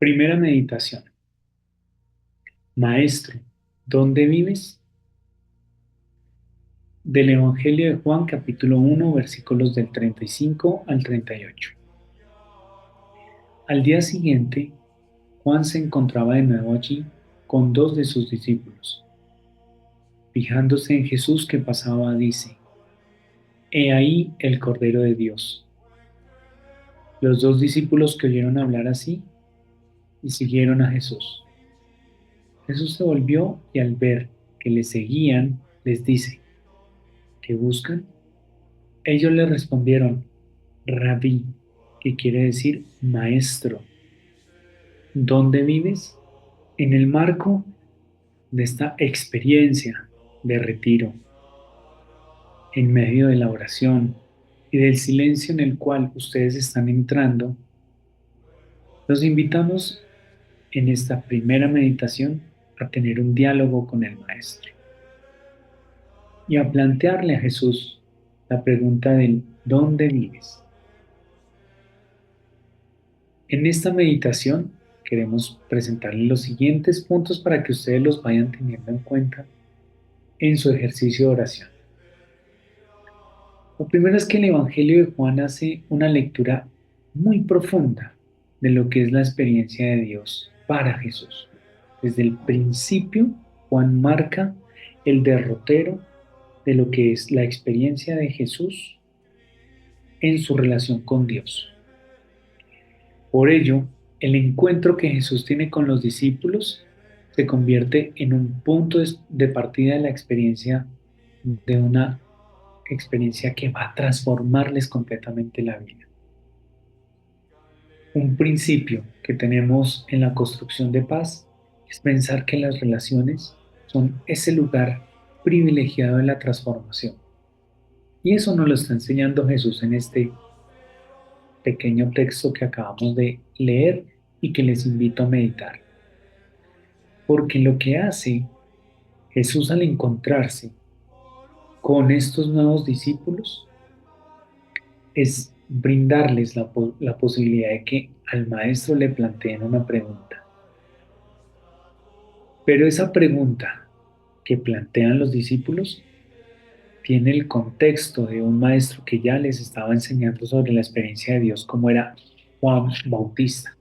Primera meditación. Maestro, ¿dónde vives? Del Evangelio de Juan, capítulo 1, versículos del 35 al 38. Al día siguiente, Juan se encontraba de nuevo allí con dos de sus discípulos. Fijándose en Jesús que pasaba, dice: He ahí el Cordero de Dios. Los dos discípulos que oyeron hablar así y siguieron a Jesús. Jesús se volvió y al ver que le seguían, les dice: ¿Qué buscan? Ellos le respondieron: Rabí, que quiere decir maestro. ¿Dónde vives? En el marco de esta experiencia de retiro, en medio de la oración y del silencio en el cual ustedes están entrando, los invitamos en esta primera meditación a tener un diálogo con el Maestro y a plantearle a Jesús la pregunta del ¿dónde vives? En esta meditación queremos presentarles los siguientes puntos para que ustedes los vayan teniendo en cuenta en su ejercicio de oración. Lo primero es que el Evangelio de Juan hace una lectura muy profunda de lo que es la experiencia de Dios para Jesús. Desde el principio, Juan marca el derrotero de lo que es la experiencia de Jesús en su relación con Dios. Por ello, el encuentro que Jesús tiene con los discípulos se convierte en un punto de partida de la experiencia, de una experiencia que va a transformarles completamente la vida. Un principio que tenemos en la construcción de paz es pensar que las relaciones son ese lugar privilegiado de la transformación. Y eso nos lo está enseñando Jesús en este pequeño texto que acabamos de leer y que les invito a meditar. Porque lo que hace Jesús al encontrarse con estos nuevos discípulos es brindarles la posibilidad de que al maestro le planteen una pregunta. Pero esa pregunta que plantean los discípulos tiene el contexto de un maestro que ya les estaba enseñando sobre la experiencia de Dios, como era Juan Bautista.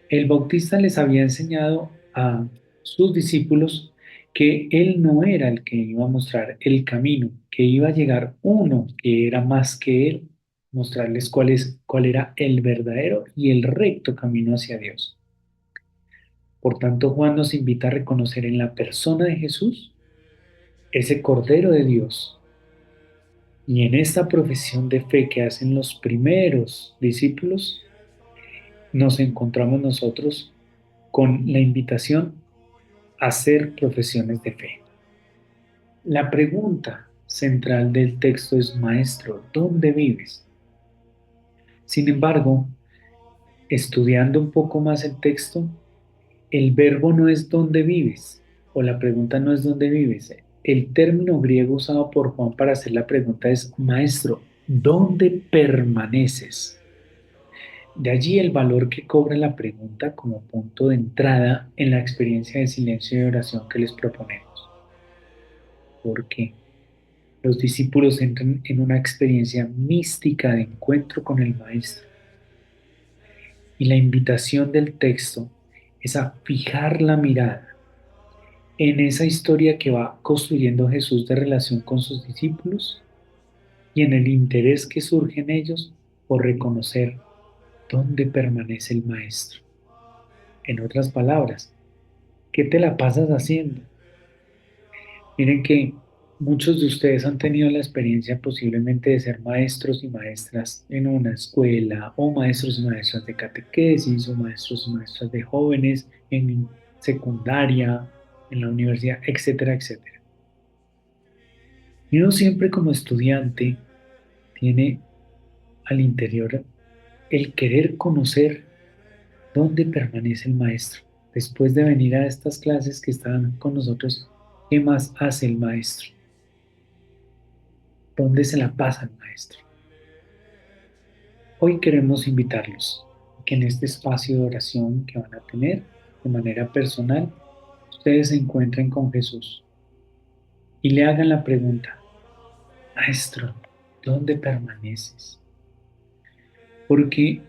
El Bautista les había enseñado a sus discípulos que él no era el que iba a mostrar el camino, que iba a llegar uno que era más que él, mostrarles cuál era el verdadero y el recto camino hacia Dios. Por tanto, Juan nos invita a reconocer en la persona de Jesús ese Cordero de Dios. Y en esta profesión de fe que hacen los primeros discípulos, nos encontramos nosotros con la invitación a hacer profesiones de fe. La pregunta central del texto es: Maestro, ¿dónde vives? Sin embargo, estudiando un poco más el texto, el verbo no es ¿dónde vives? O la pregunta no es ¿dónde vives? El término griego usado por Juan para hacer la pregunta es: Maestro, ¿dónde permaneces? De allí el valor que cobra la pregunta como punto de entrada en la experiencia de silencio y oración que les proponemos. Porque los discípulos entran en una experiencia mística de encuentro con el Maestro. Y la invitación del texto es a fijar la mirada en esa historia que va construyendo Jesús de relación con sus discípulos y en el interés que surge en ellos por reconocer dónde permanece el Maestro. En otras palabras, ¿qué te la pasas haciendo? Miren que muchos de ustedes han tenido la experiencia posiblemente de ser maestros y maestras en una escuela, o maestros y maestras de catequesis, o maestros y maestras de jóvenes en secundaria, en la universidad, etcétera, etcétera. Y uno siempre como estudiante tiene al interior el querer conocer dónde permanece el maestro. Después de venir a estas clases que están con nosotros, ¿qué más hace el maestro? ¿Dónde se la pasa el maestro? Hoy queremos invitarlos que en este espacio de oración que van a tener de manera personal, ustedes se encuentren con Jesús y le hagan la pregunta, Maestro, ¿dónde permaneces? Porque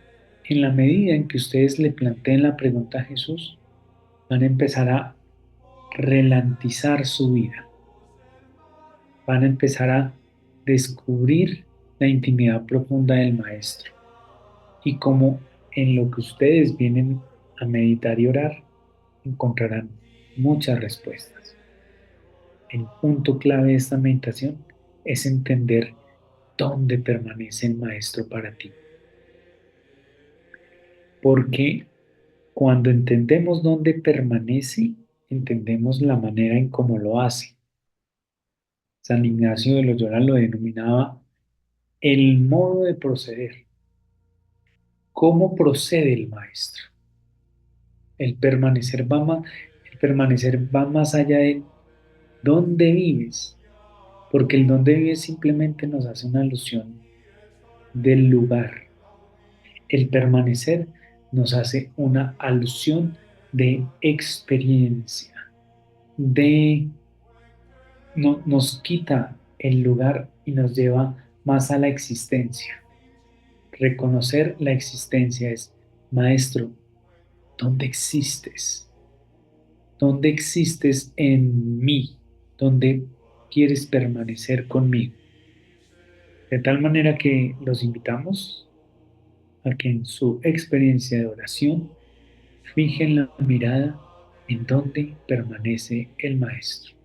en la medida en que ustedes le planteen la pregunta a Jesús, van a empezar a relantizar su vida, van a empezar a descubrir la intimidad profunda del Maestro. Y como en lo que ustedes vienen a meditar y orar, encontrarán muchas respuestas. El punto clave de esta meditación es entender dónde permanece el Maestro para ti. Porque cuando entendemos dónde permanece, entendemos la manera en cómo lo hace. San Ignacio de Loyola lo denominaba el modo de proceder. ¿Cómo procede el Maestro? El permanecer el permanecer va más allá de dónde vives, porque el dónde vives simplemente nos hace una alusión del lugar. El permanecer nos hace una alusión de experiencia, de nos quita el lugar y nos lleva más a la existencia. Reconocer la existencia es, Maestro, ¿dónde existes? ¿Dónde existes en mí? ¿Dónde quieres permanecer conmigo? De tal manera que los invitamos a que en su experiencia de oración fijen la mirada en dónde permanece el Maestro.